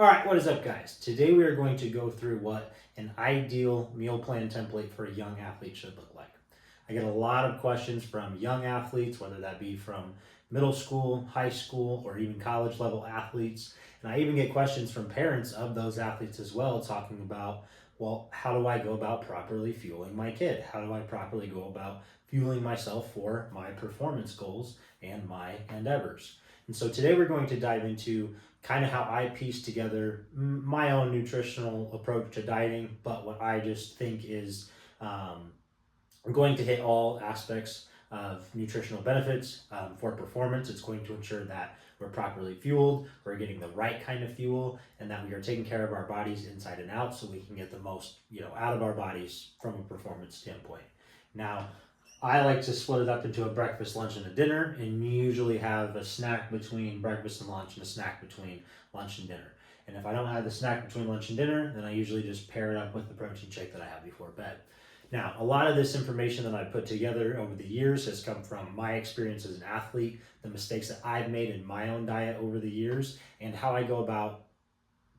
All right, what is up, guys? Today we are going to go through what an ideal meal plan template for a young athlete should look like. I get a lot of questions from young athletes, whether that be from middle school, high school, or even college level athletes. And I even get questions from parents of those athletes as well, talking about, well, how do I go about properly fueling my kid? How do I properly go about fueling myself for my performance goals and my endeavors? And so today we're going to dive into kind of how I piece together my own nutritional approach to dieting, but what I just think is going to hit all aspects of nutritional benefits for performance. It's going to ensure that we're properly fueled, we're getting the right kind of fuel, and that we are taking care of our bodies inside and out so we can get the most, out of our bodies from a performance standpoint. Now, I like to split it up into a breakfast, lunch, and a dinner, and usually have a snack between breakfast and lunch and a snack between lunch and dinner. And if I don't have the snack between lunch and dinner, then I usually just pair it up with the protein shake that I have before bed. Now, a lot of this information that I put together over the years has come from my experience as an athlete, the mistakes that I've made in my own diet over the years, and how I go about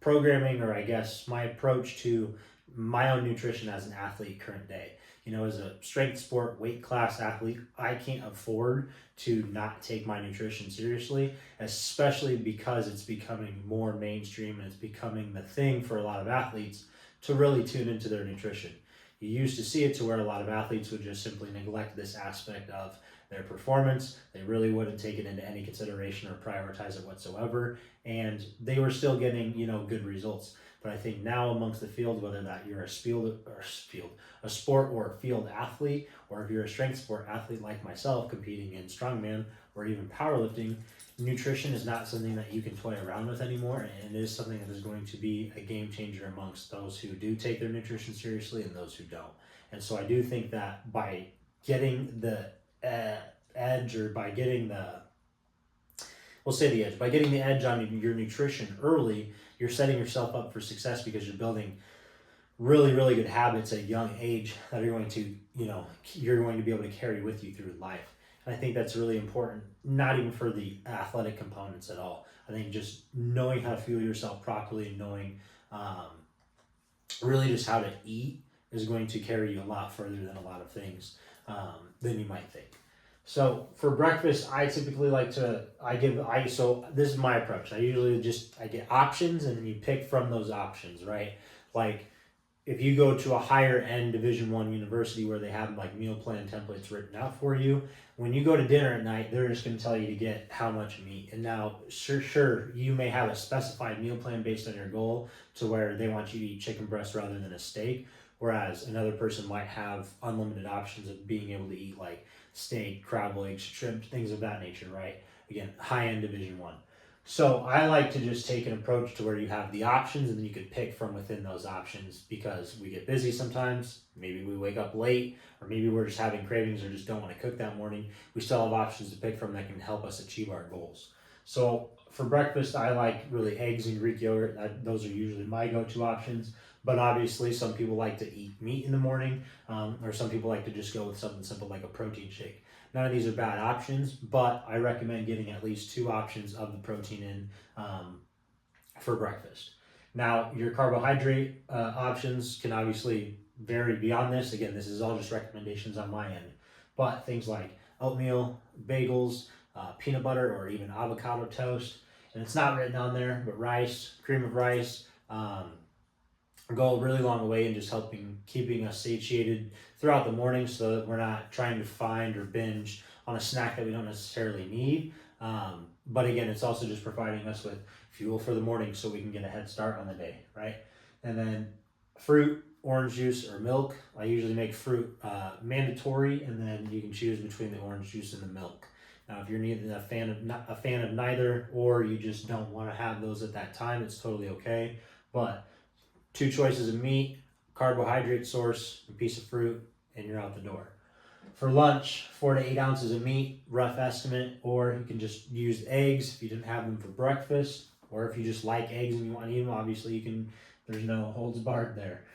programming, or I guess my approach to my own nutrition as an athlete current day. As a strength sport weight class athlete, I can't afford to not take my nutrition seriously, especially because it's becoming more mainstream and it's becoming the thing for a lot of athletes to really tune into their nutrition. You used to see it to where a lot of athletes would just simply neglect this aspect of their performance. They really wouldn't take it into any consideration or prioritize it whatsoever, and they were still getting, good results. But I think now amongst the field, whether that you're a sport or a field athlete, or if you're a strength sport athlete like myself competing in strongman or even powerlifting, nutrition is not something that you can toy around with anymore, and it is something that is going to be a game changer amongst those who do take their nutrition seriously and those who don't. And so I do think that by getting the edge, or by getting by getting the edge on your nutrition early, you're setting yourself up for success because you're building really, really good habits at a young age that are going to, you're going to be able to carry with you through life. And I think that's really important, not even for the athletic components at all. I think just knowing how to fuel yourself properly and knowing really just how to eat is going to carry you a lot further than a lot of things than you might think. So for breakfast, I typically so this is my approach. I get options and then you pick from those options, right? Like if you go to a higher end Division I university where they have like meal plan templates written out for you, when you go to dinner at night, they're just going to tell you to get how much meat. And now, sure, you may have a specified meal plan based on your goal to where they want you to eat chicken breast rather than a steak, whereas another person might have unlimited options of being able to eat like steak, crab legs, shrimp, things of that nature, right? Again, high-end Division I. So I like to just take an approach to where you have the options and then you can pick from within those options, because we get busy sometimes. Maybe we wake up late, or maybe we're just having cravings or just don't want to cook that morning. We still have options to pick from that can help us achieve our goals. So for breakfast, I like really eggs and Greek yogurt. Those are usually my go-to options. But obviously, some people like to eat meat in the morning, or some people like to just go with something simple like a protein shake. None of these are bad options, but I recommend getting at least 2 options of the protein in for breakfast. Now, your carbohydrate options can obviously vary beyond this. Again, this is all just recommendations on my end. But things like oatmeal, bagels, peanut butter, or even avocado toast. And it's not written on there, but rice, cream of rice, go a really long way in just keeping us satiated throughout the morning, so that we're not trying to find or binge on a snack that we don't necessarily need. But again, it's also just providing us with fuel for the morning so we can get a head start on the day, right? And then fruit, orange juice, or milk. I usually make fruit mandatory, and then you can choose between the orange juice and the milk. Now, if you're neither a fan of neither, or you just don't want to have those at that time, it's totally okay. But 2 choices of meat, carbohydrate source, a piece of fruit, and you're out the door. For lunch, 4 to 8 ounces of meat, rough estimate, or you can just use eggs if you didn't have them for breakfast, or if you just like eggs and you want to eat them, obviously you can, there's no holds barred there,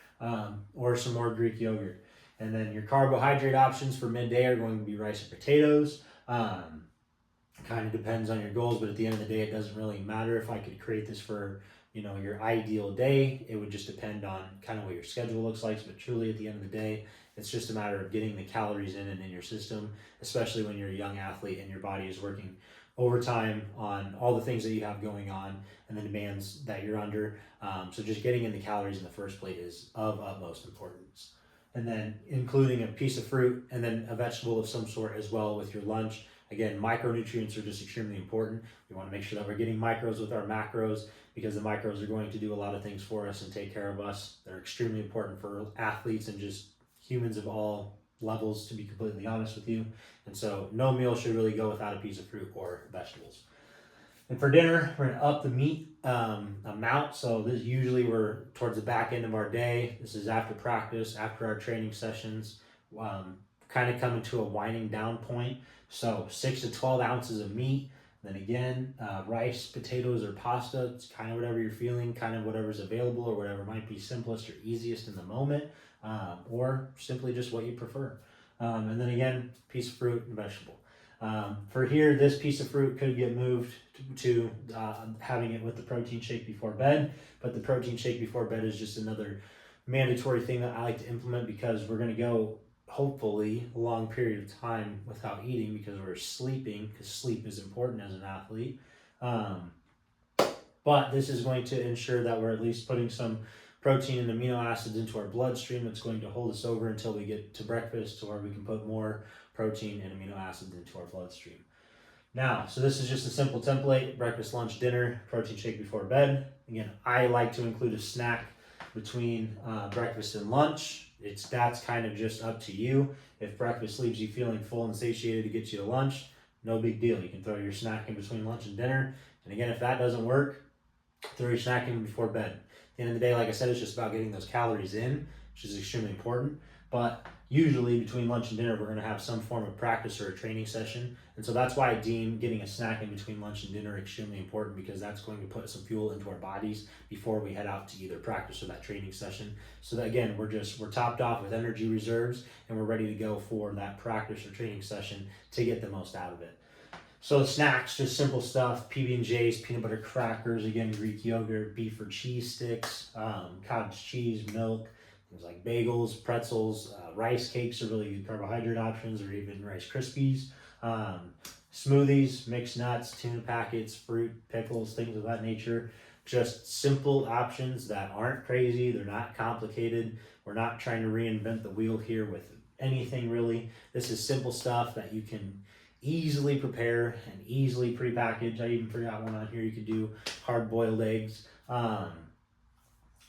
or some more Greek yogurt. And then your carbohydrate options for midday are going to be rice or potatoes. Kind of depends on your goals, but at the end of the day, it doesn't really matter. If I could create this for your ideal day. It would just depend on kind of what your schedule looks like. But truly, at the end of the day, it's just a matter of getting the calories in and in your system, especially when you're a young athlete and your body is working overtime on all the things that you have going on and the demands that you're under. So just getting in the calories in the first plate is of utmost importance. And then including a piece of fruit and then a vegetable of some sort as well with your lunch. Again, micronutrients are just extremely important. We want to make sure that we're getting micros with our macros, because the micros are going to do a lot of things for us and take care of us. They're extremely important for athletes and just humans of all levels, to be completely honest with you. And so no meal should really go without a piece of fruit or vegetables. And for dinner, we're gonna up the meat amount. So this usually we're towards the back end of our day. This is after practice, after our training sessions, kind of coming to a winding down point. So 6 to 12 ounces of meat. Then again, rice, potatoes, or pasta. It's kind of whatever you're feeling, kind of whatever's available, or whatever might be simplest or easiest in the moment, or simply just what you prefer. And then again, piece of fruit and vegetable. For here, this piece of fruit could get moved to having it with the protein shake before bed, but the protein shake before bed is just another mandatory thing that I like to implement, because we're going to go hopefully a long period of time without eating because we're sleeping, because sleep is important as an athlete. But this is going to ensure that we're at least putting some protein and amino acids into our bloodstream. It's going to hold us over until we get to breakfast, to where we can put more protein and amino acids into our bloodstream. Now, so this is just a simple template: breakfast, lunch, dinner, protein shake before bed. Again, I like to include a snack between breakfast and lunch. That's kind of just up to you. If breakfast leaves you feeling full and satiated to get you to lunch, no big deal. You can throw your snack in between lunch and dinner. And again, if that doesn't work, throw your snack in before bed. At the end of the day, like I said, it's just about getting those calories in, which is extremely important. But usually between lunch and dinner, we're going to have some form of practice or a training session. And so that's why I deem getting a snack in between lunch and dinner extremely important, because that's going to put some fuel into our bodies before we head out to either practice or that training session. So that again, we're topped off with energy reserves, and we're ready to go for that practice or training session to get the most out of it. So snacks, just simple stuff: PB&Js, peanut butter crackers, again, Greek yogurt, beef or cheese sticks, cottage cheese, milk, things like bagels, pretzels, rice cakes are really good carbohydrate options, or even Rice Krispies, smoothies, mixed nuts, tuna packets, fruit, pickles, things of that nature. Just simple options that aren't crazy, they're not complicated. We're not trying to reinvent the wheel here with anything really. This is simple stuff that you can easily prepare and easily pre-package. I even forgot one on here. You could do hard-boiled eggs.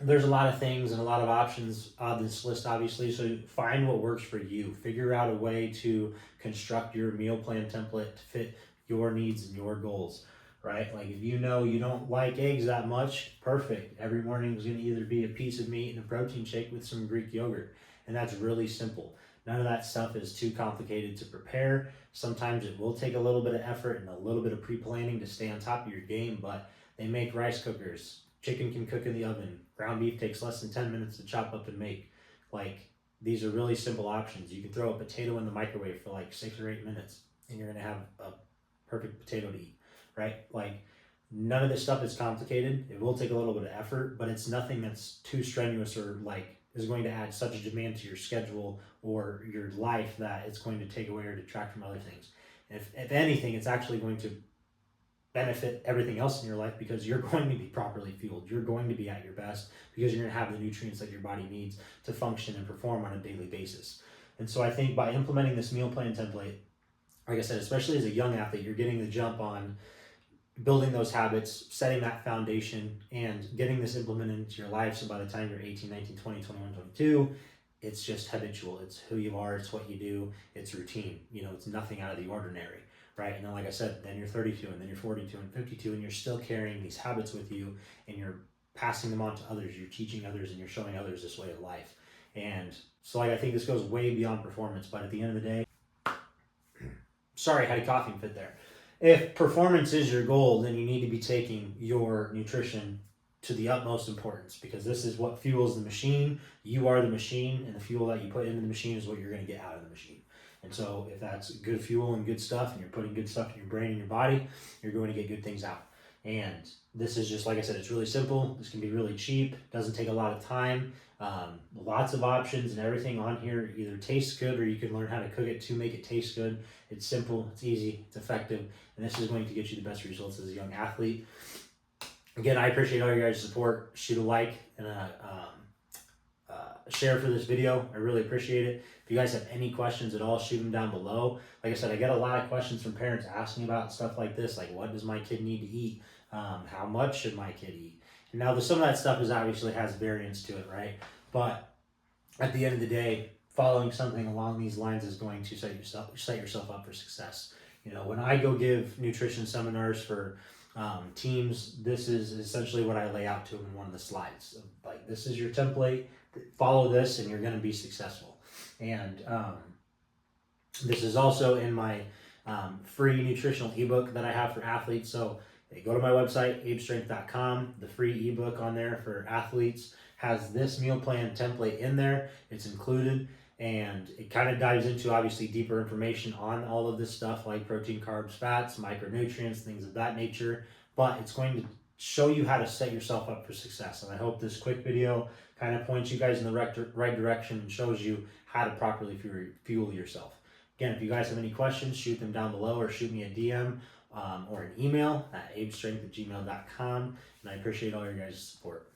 There's a lot of things and a lot of options on this list, obviously, so find what works for you. Figure out a way to construct your meal plan template to fit your needs and your goals, right? Like if you know you don't like eggs that much, perfect. Every morning is going to either be a piece of meat and a protein shake with some Greek yogurt, and that's really simple. None of that stuff is too complicated to prepare. Sometimes it will take a little bit of effort and a little bit of pre-planning to stay on top of your game, but they make rice cookers. Chicken can cook in the oven. Ground beef takes less than 10 minutes to chop up and make. Like, these are really simple options. You can throw a potato in the microwave for like 6 or 8 minutes, and you're gonna have a perfect potato to eat, right? Like, none of this stuff is complicated. It will take a little bit of effort, but it's nothing that's too strenuous or like is going to add such a demand to your schedule or your life that it's going to take away or detract from other things. If anything, it's actually going to benefit everything else in your life, because you're going to be properly fueled. You're going to be at your best because you're going to have the nutrients that your body needs to function and perform on a daily basis. And so I think by implementing this meal plan template, like I said, especially as a young athlete, you're getting the jump on building those habits, setting that foundation, and getting this implemented into your life. So by the time you're 18, 19, 20, 21, 22, it's just habitual. It's who you are. It's what you do. It's routine. It's nothing out of the ordinary, right? And then, like I said, then you're 32, and then you're 42 and 52, and you're still carrying these habits with you, and you're passing them on to others. You're teaching others, and you're showing others this way of life. And so I think this goes way beyond performance, but at the end of the day, sorry, I had a coughing fit there. If performance is your goal, then you need to be taking your nutrition to the utmost importance, because this is what fuels the machine. You are the machine, and the fuel that you put into the machine is what you're going to get out of the machine. And so if that's good fuel and good stuff, and you're putting good stuff in your brain and your body, you're going to get good things out. And this is just, like I said, it's really simple. This can be really cheap, doesn't take a lot of time. Lots of options, and everything on here either tastes good or you can learn how to cook it to make it taste good. It's simple, it's easy, it's effective, and this is going to get you the best results as a young athlete. Again, I appreciate all your guys' support. Shoot a like and share for this video. I really appreciate it. If you guys have any questions at all, shoot them down below. Like I said, I get a lot of questions from parents asking about stuff like this, like what does my kid need to eat? How much should my kid eat? And now some of that stuff is obviously has variance to it, right? But at the end of the day, following something along these lines is going to set yourself up for success. You know, when I go give nutrition seminars for teams, this is essentially what I lay out to them in one of the slides. Like, this is your template, follow this and you're going to be successful. And this is also in my free nutritional ebook that I have for athletes. So go to my website, abestrength.com. The free ebook on there for athletes has this meal plan template in there. It's included, and it kind of dives into obviously deeper information on all of this stuff like protein, carbs, fats, micronutrients, things of that nature. But it's going to show you how to set yourself up for success. And I hope this quick video kind of points you guys in the right direction and shows you how to properly fuel yourself. Again, if you guys have any questions, shoot them down below or shoot me a DM or an email at abestrength@gmail.com. And I appreciate all your guys' support.